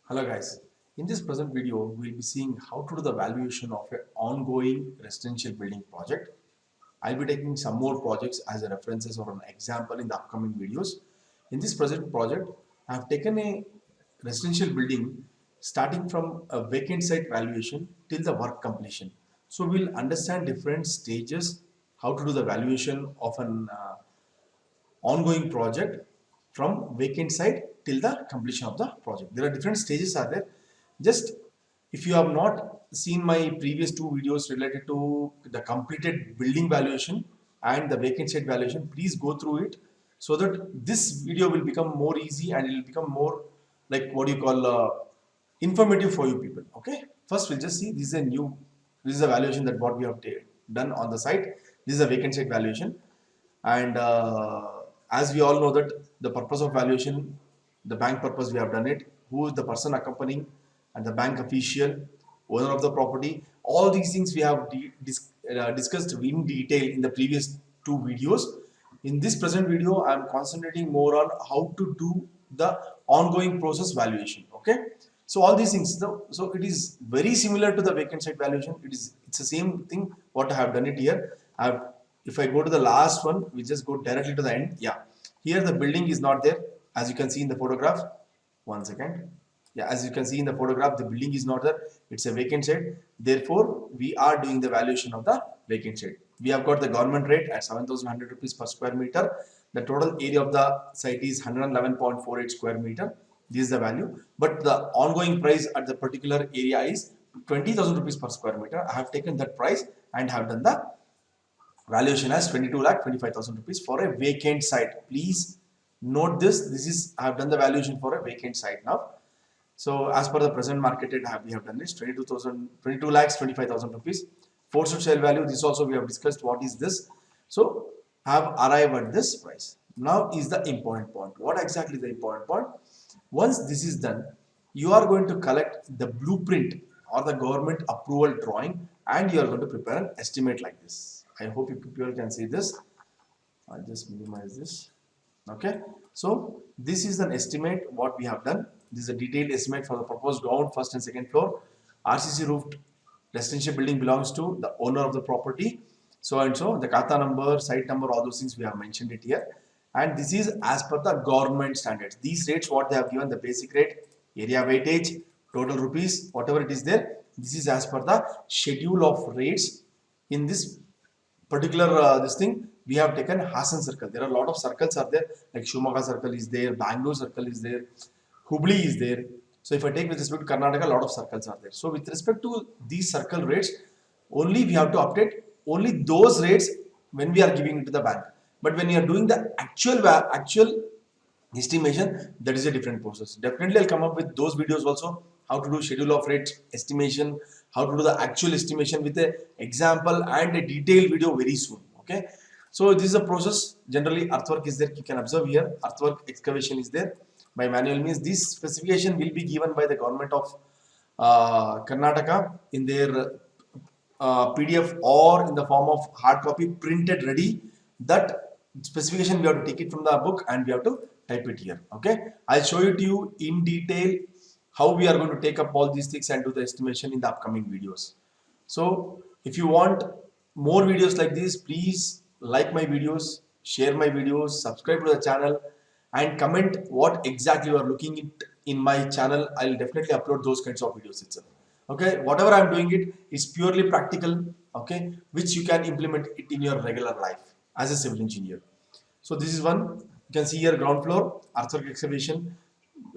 Hello guys, in this present video we will be seeing how to do the valuation of an ongoing residential building project. I'll be taking some more projects as a references or an example in the upcoming videos. In this present project, I have taken a residential building starting from a vacant site valuation till the work completion. So we'll understand different stages, how to do the valuation of an ongoing project from vacant site till the completion of the project. There are different stages are there. Just if you have not seen my previous two videos related to the completed building valuation and the vacant site valuation, please go through it so that this video will become more easy and it will become more like what you call informative for you people. Okay, first we'll just see this is a valuation that what we have done on the site. This is a vacant site valuation, and as we all know that the purpose of valuation, the bank purpose, we have done it, who is the person accompanying, and the bank official, owner of the property. All these things we have discussed in detail in the previous two videos. In this present video, I am concentrating more on how to do the ongoing process valuation. Okay, so all these things, so it is very similar to the vacant site valuation. It's the same thing what I have done it here. If I go to the last one, we just go directly to the end. Yeah, here the building is not there, as you can see in the photograph. One second. Yeah, as you can see in the photograph, the building is not there. It's a vacant site. Therefore, we are doing the valuation of the vacant site. We have got the government rate at 7,100 rupees per square meter. The total area of the site is 111.48 square meter. This is the value. But the ongoing price at the particular area is 20,000 rupees per square meter. I have taken that price and have done the valuation as 22,25,000 rupees for a vacant site. Please note this. This is I have done the valuation for a vacant site now. So as per the present marketed, we have done this 22 lakhs 25,000 rupees. Forced sale value. This also we have discussed. What is this? So have arrived at this price. Now is the important point. What exactly is the important point? Once this is done, you are going to collect the blueprint or the government approval drawing, and you are going to prepare an estimate like this. I hope you people can see this. I'll just minimize this. Okay, so this is an estimate what we have done. This is a detailed estimate for the proposed ground, first and second floor. RCC roofed residential building belongs to the owner of the property. So and so, the kata number, site number, all those things we have mentioned it here. And this is as per the government standards. These rates what they have given, the basic rate, area weightage, total rupees, whatever it is there. This is as per the schedule of rates. In this particular this thing, we have taken Hassan circle. There are a lot of circles are there, like Shumaga circle is there, Bangalore circle is there, Hubli is there. So if I take with respect to Karnataka, a lot of circles are there. So with respect to these circle rates, only we have to update only those rates when we are giving it to the bank. But when you are doing the actual estimation, that is a different process. Definitely I'll come up with those videos also, how to do schedule of rate estimation, how to do the actual estimation with a example and a detailed video very soon. Okay, so this is a process. Generally earthwork is there, you can observe here, earthwork excavation is there by manual means. This specification will be given by the government of Karnataka in their PDF or in the form of hard copy printed ready. That specification we have to take it from the book and we have to type it here. Okay, I'll show it to you in detail how we are going to take up all these things and do the estimation in the upcoming videos. So if you want more videos like this, please like my videos, share my videos, subscribe to the channel, and comment what exactly you are looking at in my channel. I'll definitely upload those kinds of videos itself. Okay, whatever I'm doing it is purely practical. Okay, which you can implement it in your regular life as a civil engineer. So this is one. You can see here ground floor, earthwork excavation.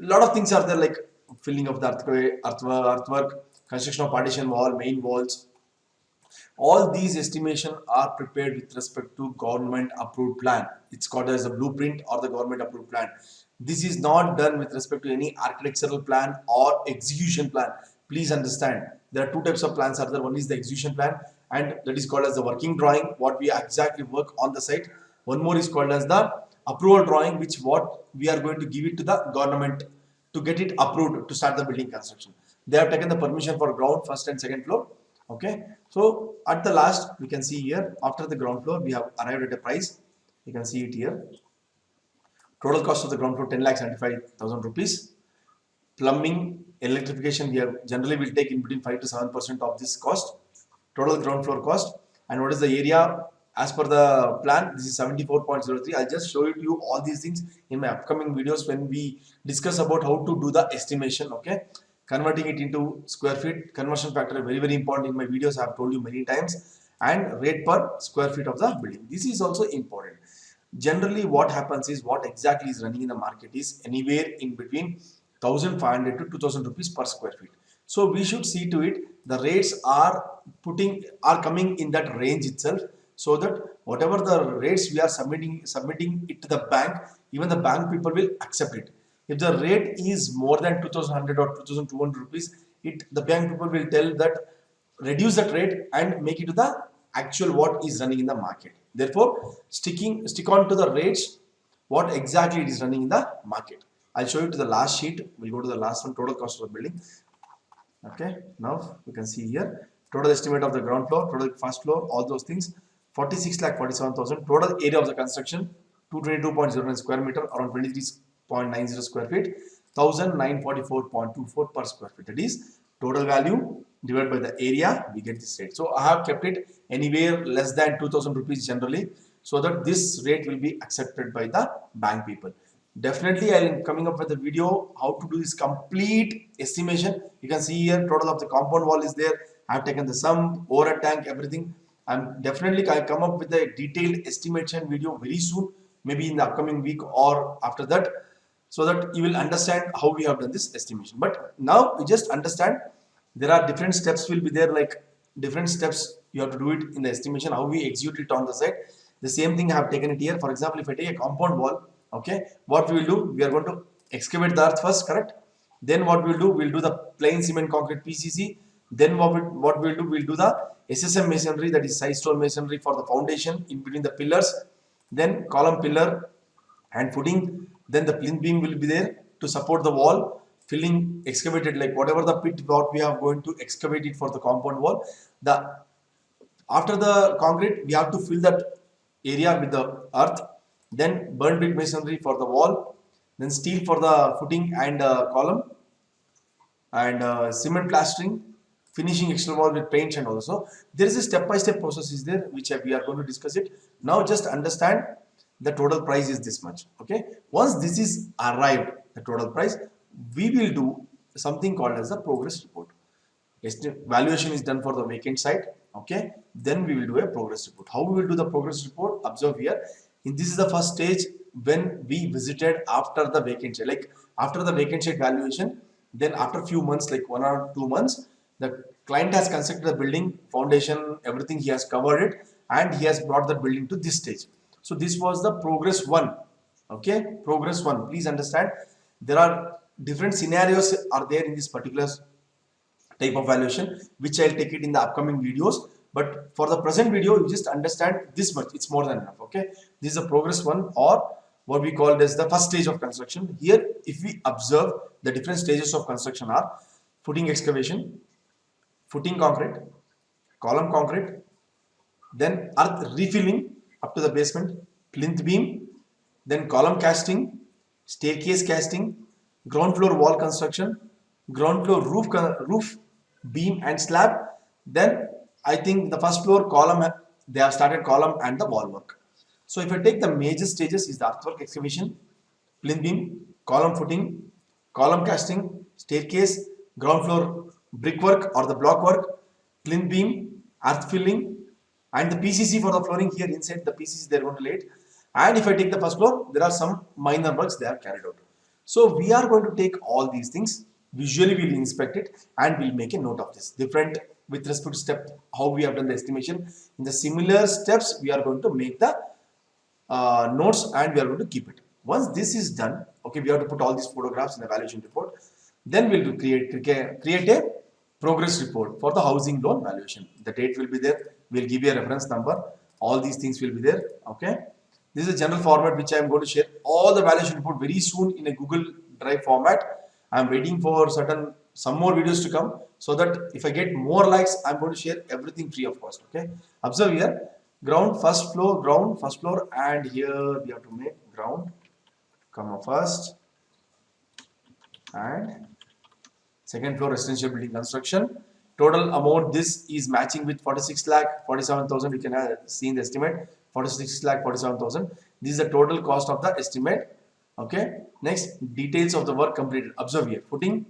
A lot of things are there like filling of the earthwork, construction of partition wall, main walls. All these estimation are prepared with respect to government approved plan. It's called as a blueprint or the government approved plan. This is not done with respect to any architectural plan or execution plan. Please understand, there are two types of plans are there. One is the execution plan, and that is called as the working drawing, what we exactly work on the site. One more is called as the approval drawing, which what we are going to give it to the government to get it approved to start the building construction. They have taken the permission for ground, first and second floor. Okay, so at the last we can see here, after the ground floor we have arrived at a price. You can see it here. Total cost of the ground floor 10,75,000 rupees. Plumbing electrification, we have generally will take in between 5 to 7% of this cost, total ground floor cost. And what is the area as per the plan? This is 74.03. I'll just show you all these things in my upcoming videos when we discuss about how to do the estimation. Okay, converting it into square feet, conversion factor very important in my videos. I have told you many times, and rate per square feet of the building. This is also important. Generally, what happens is, what exactly is running in the market is anywhere in between 1500 to 2000 rupees per square feet. So we should see to it the rates are coming in that range itself, so that whatever the rates we are submitting it to the bank, even the bank people will accept it. If the rate is more than 2100 or 2200 rupees, the bank people will tell that reduce that rate and make it to the actual what is running in the market. Therefore, stick on to the rates what exactly it is running in the market. I'll show you to the last sheet. We'll go to the last one, total cost of the building. Okay, now you can see here total estimate of the ground floor, total first floor, all those things. 46,47,000. Total area of the construction 222.09 square meter, around 23.90 square feet. 1944.24 per square feet. That is total value divided by the area, we get this rate. So I have kept it anywhere less than 2000 rupees generally, so that this rate will be accepted by the bank people. Definitely I am coming up with a video how to do this complete estimation. You can see here total of the compound wall is there. I have taken the sum, overhead tank, everything. I'm definitely I come up with a detailed estimation video very soon, maybe in the upcoming week or after that, so that you will understand how we have done this estimation. But now you just understand there are different steps will be there, like different steps you have to do it in the estimation, how we execute it on the site. The same thing I have taken it here. For example, if I take a compound wall, okay, what we will do, we are going to excavate the earth first, correct? Then what we will do, we'll do the plain cement concrete PCC. Then what we'll do, we'll do the SSM masonry, that is side stone masonry for the foundation in between the pillars. Then column, pillar and footing. Then the plinth beam will be there to support the wall, filling excavated, like whatever the pit what we are going to excavate it for the compound wall. After the concrete, we have to fill that area with the earth. Then burn brick masonry for the wall. Then steel for the footing and column, and cement plastering, finishing external wall with paints, and also there is a step-by-step process is there which we are going to discuss it. Now just understand the total price is this much. Okay, once this is arrived, the total price, we will do something called as the progress report. Valuation is done for the vacant site. Okay, then we will do a progress report. How we will do the progress report? Observe here. This is the first stage when we visited after the vacant site, like after the vacant site valuation. Then after few months, like 1 or 2 months, the client has constructed the building, foundation, everything he has covered it, and he has brought the building to this stage. So this was the progress one. Okay, progress one. Please understand there are different scenarios are there in this particular type of valuation, which I'll take it in the upcoming videos. But for the present video, you just understand this much. It's more than enough. Okay, this is a progress one, or what we call as the first stage of construction. Here, if we observe, the different stages of construction are footing excavation, footing concrete, column concrete, then earth refilling up to the basement, plinth beam, then column casting, staircase casting, ground floor wall construction, ground floor roof beam and slab. Then I think the first floor column, they have started column and the wall work. So if I take the major stages is the earthwork excavation, plinth beam, column footing, column casting, staircase, ground floor brickwork or the block work, plinth beam, earth filling, and the PCC for the flooring. Here inside the PCC they are going to lay it. And if I take the first floor, there are some minor works they are carried out. So we are going to take all these things, visually we will inspect it, and we'll make a note of this different with respect to step how we have done the estimation. In the similar steps, we are going to make the notes and we are going to keep it. Once this is done, okay, we have to put all these photographs in the valuation report. Then we'll create a progress report for the housing loan valuation. The date will be there. We'll give you a reference number. All these things will be there. Okay. This is a general format which I am going to share all the valuation report very soon in a Google Drive format. I am waiting for some more videos to come, so that if I get more likes, I am going to share everything free of cost. Okay. Observe here, ground first floor, and here we have to make ground, comma first, and Second floor residential building construction. Total amount, this is matching with 46 lakh 47,000. You can see in the estimate 46 lakh 47,000. This is the total cost of the estimate. Okay. Next, details of the work completed. Observe here: footing,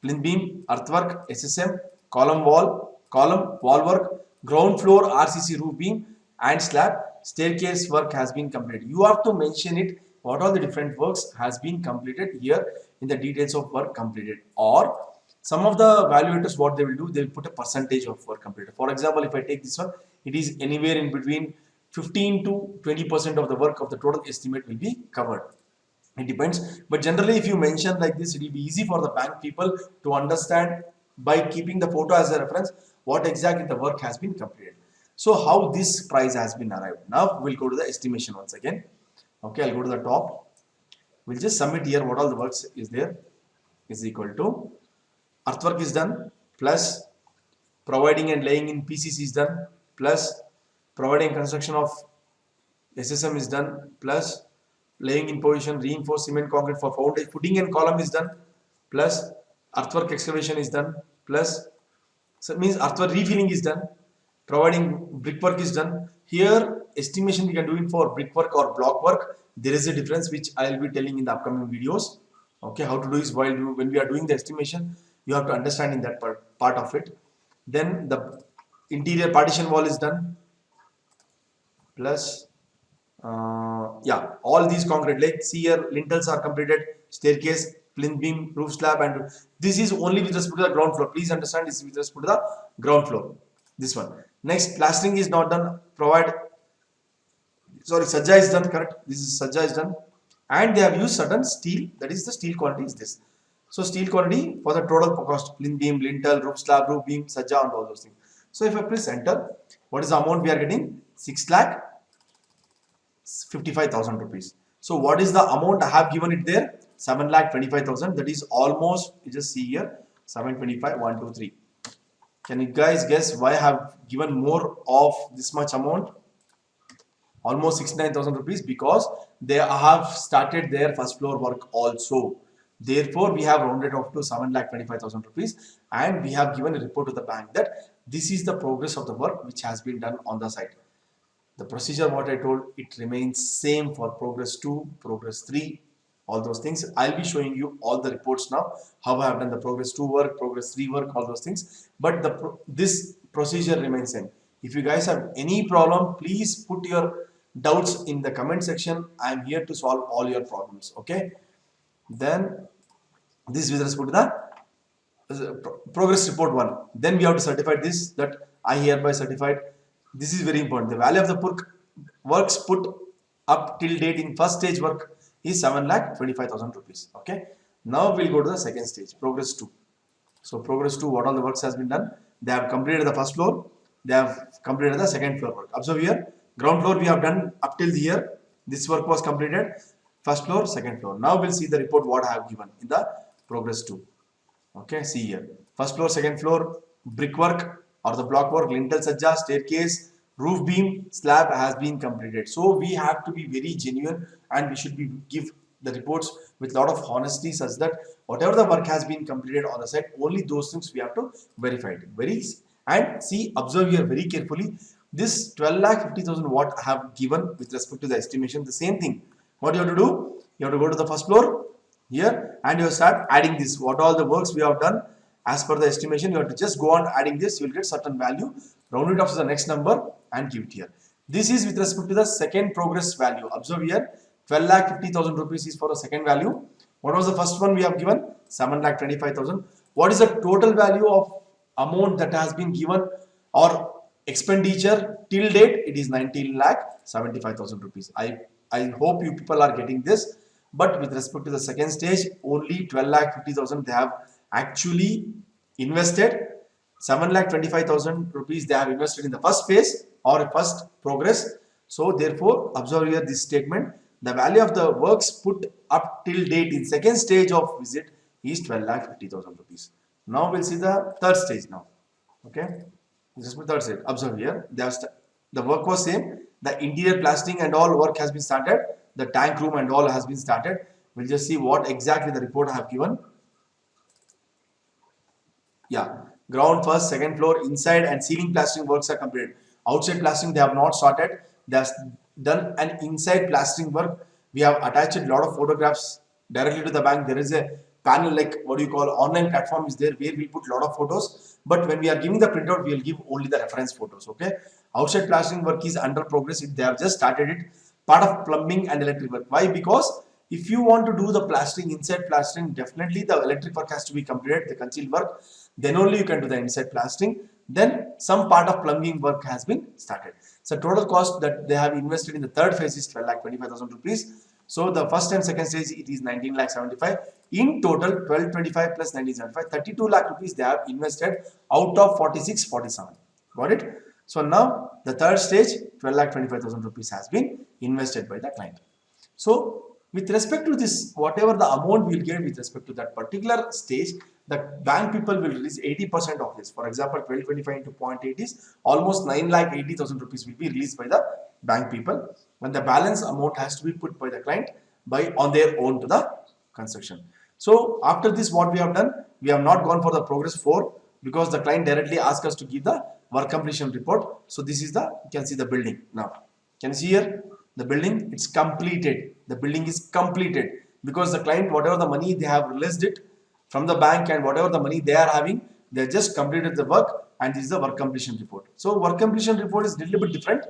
plinth beam, earthwork, SSM, column wall work, ground floor RCC roof beam, and slab. Staircase work has been completed. You have to mention it. What all the different works has been completed here in the details of work completed. Or some of the evaluators, what they will do, they will put a percentage of work completed. For example, if I take this one, it is anywhere in between 15 to 20% of the work of the total estimate will be covered. It depends, but generally if you mention like this, it will be easy for the bank people to understand by keeping the photo as a reference what exactly the work has been completed. So how this price has been arrived. Now we'll go to the estimation once again. Okay, I'll go to the top. We'll just submit here what all the works is there is equal to earthwork is done plus providing and laying in PCC is done plus providing construction of SSM is done plus laying in position reinforced cement concrete for foundation footing and column is done plus earthwork excavation is done plus, so it means earthwork refilling is done, providing brickwork is done. Here estimation we can do it for brickwork or block work. There is a difference which I will be telling in the upcoming videos. Okay, how to do is when we are doing the estimation, you have to understand in that part of it. Then the interior partition wall is done plus yeah, all these concrete, like see here, lintels are completed, staircase, plinth beam, roof slab, and this is only with respect to the ground floor. Please understand, this is with respect to the ground floor. This one. Next, plastering is not done. Sajja is done. Correct. This is Sajja is done, and they have used certain steel. That is the steel quantity is this. So steel quantity for the total cost: plinth beam, lintel, roof slab, roof beam, Sajja, and all those things. So if I press enter, what is the amount we are getting? 6,55,000 rupees. So what is the amount I have given it there? 7,25,000. That is almost, you just see here, 725, 1, 2, 3. Can you guys guess why I have given more of this much amount? Almost 69,000 rupees, because they have started their first floor work also. Therefore, we have rounded off to 7,25,000 rupees, and we have given a report to the bank that this is the progress of the work which has been done on the site. The procedure what I told, it remains same for progress 2, progress 3, all those things. I'll be showing you all the reports now, how I have done the progress 2 work, progress 3 work, all those things. But this procedure remains same. If you guys have any problem, please put your doubts in the comment section. I'm here to solve all your problems. Okay. Then this with respect to the progress report 1. Then we have to certify this, that I hereby certified. This is very important. The value of the works put up till date in first stage work is 7,25,000 rupees. Okay. Now we'll go to the second stage, progress 2. So progress 2, what all the works has been done? They have completed the first floor. They have completed the second floor work. Observe here, ground floor we have done up till here. This work was completed. First floor, second floor. Now we'll see the report what I have given in the progress 2. Okay, see here. First floor, second floor, brickwork or the block work, lintel sajja, staircase, roof beam, slab has been completed. So we have to be very genuine, and we should give the reports with a lot of honesty, such that whatever the work has been completed on the site, only those things we have to verify it. And see, observe here very carefully. This 12,50,000 what I have given with respect to the estimation, the same thing. What you have to do? You have to go to the first floor here, and you start adding this. What all the works we have done as per the estimation, you have to just go on adding this. You will get certain value, round it off to the next number, and give it here. This is with respect to the second progress value. Observe here, 12,50,000 rupees is for the second value. What was the first one we have given? 7,25,000. What is the total value of amount that has been given or expenditure till date? It is 19,75,000 rupees. I hope you people are getting this. But with respect to the second stage, only 12,50,000 they have actually invested. 7,25,000 rupees they have invested in the first phase or first progress. So therefore, observe here this statement. The value of the works put up till date in second stage of visit is 12,50,000 rupees. Now we'll see the third stage now. Okay. This is the third stage. Observe here. The work was same. The interior plastering and all work has been started. The tank room and all has been started. We'll just see what exactly the report I have given. Yeah, ground first, second floor, inside and ceiling plastering works are completed. Outside plastering they have not started. They have done an inside plastering work. We have attached a lot of photographs directly to the bank. There is a panel like what do you call online platform is there where we put a lot of photos. But when we are giving the printout, we will give only the reference photos. Okay. Outside plastering work is under progress. They have just started it. Part of plumbing and electric work. Why? Because if you want to do the plastering, inside plastering, definitely the electric work has to be completed, the concealed work. Then only you can do the inside plastering. Then some part of plumbing work has been started. So total cost that they have invested in the third phase is 12,25,000 rupees. So the first and second stage it is 19,75,000. In total 1225 plus 1975, 32 lakh rupees they have invested out of 4647. Got it? So now the third stage 12,25,000 rupees has been invested by the client. So with respect to this, whatever the amount we'll get with respect to that particular stage, the bank people will release 80% of this. For example, 1225 into 0.8 is almost 9,80,000 rupees will be released by the bank people. When the balance amount has to be put by the client by on their own to the construction. So after this, what we have done, we have not gone for the progress 4 because the client directly asked us to give the work completion report. So this is the, you can see the building now. Can you see here? The building, it's completed. The building is completed because the client, whatever the money they have released it from the bank and whatever the money they are having, they just completed the work and this is the work completion report. So work completion report is a little bit different.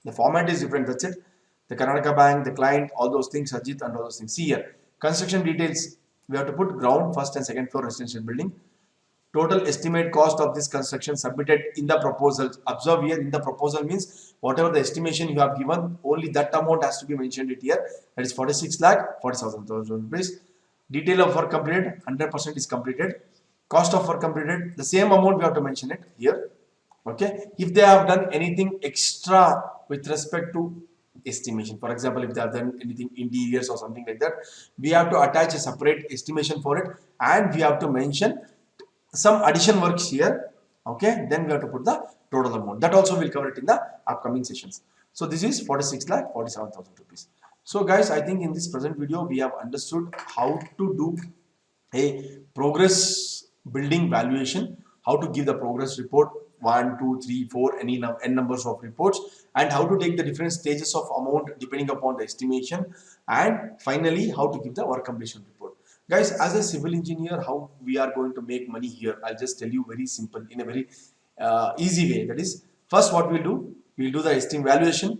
The format is different. That's it. The Karnataka bank, the client, all those things, Ajit and all those things. See here, construction details. We have to put ground, first and second floor residential building. Total estimate cost of this construction submitted in the proposal. Observe here, in the proposal means whatever the estimation you have given, only that amount has to be mentioned it here. That is 46 lakh 40,000 rupees. Detail of work completed, 100% is completed. Cost of work completed, the same amount we have to mention it here. Okay. If they have done anything extra with respect to estimation, for example, if they have done anything interiors or something like that, we have to attach a separate estimation for it and we have to mention some addition works here. Okay, then we have to put the total amount. That also we'll cover it in the upcoming sessions. So this is 46 lakh 47,000 rupees. So guys, I think in this present video we have understood how to do a progress building valuation, how to give the progress report 1, 2, 3, 4, any n numbers of reports, and how to take the different stages of amount depending upon the estimation, and finally how to give the work completion report. Guys, as a civil engineer, how we are going to make money here, I'll just tell you very simple in a very easy way. That is, first what we'll do the estimate valuation,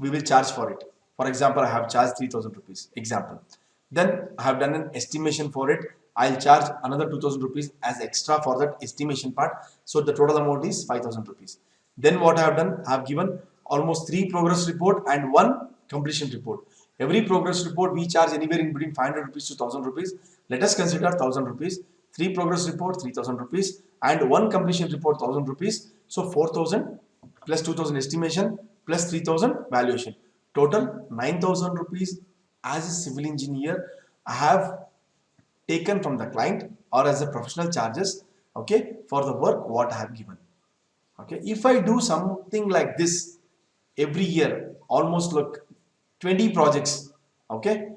we will charge for it. For example, I have charged 3,000 rupees example. Then I have done an estimation for it. I'll charge another 2,000 rupees as extra for that estimation part. So the total amount is 5,000 rupees. Then what I have done, I have given almost 3 progress report and 1 completion report. Every progress report we charge anywhere in between 500 rupees to 1,000 rupees. Let us consider 1,000 rupees. 3 progress report 3,000 rupees and 1 completion report 1,000 rupees. So 4,000 plus 2,000 estimation plus 3,000 valuation. Total 9,000 rupees as a civil engineer I have taken from the client or as a professional charges, okay, for the work what I have given. Okay, if I do something like this every year, almost like 20 projects, okay,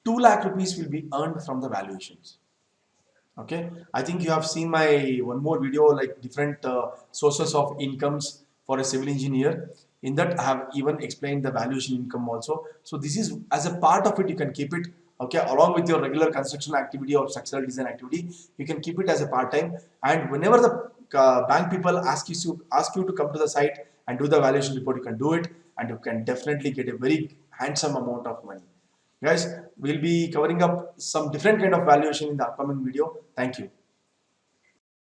2 lakh rupees will be earned from the valuations. Okay, I think you have seen my one more video like different sources of incomes for a civil engineer. In that I have even explained the valuation income also. So this is as a part of it, you can keep it, okay, along with your regular construction activity or structural design activity. You can keep it as a part time, and whenever the bank people ask you to come to the site and do the valuation report, you can do it and you can definitely get a very handsome amount of money. Guys, we'll be covering up some different kind of valuation in the upcoming video. Thank you.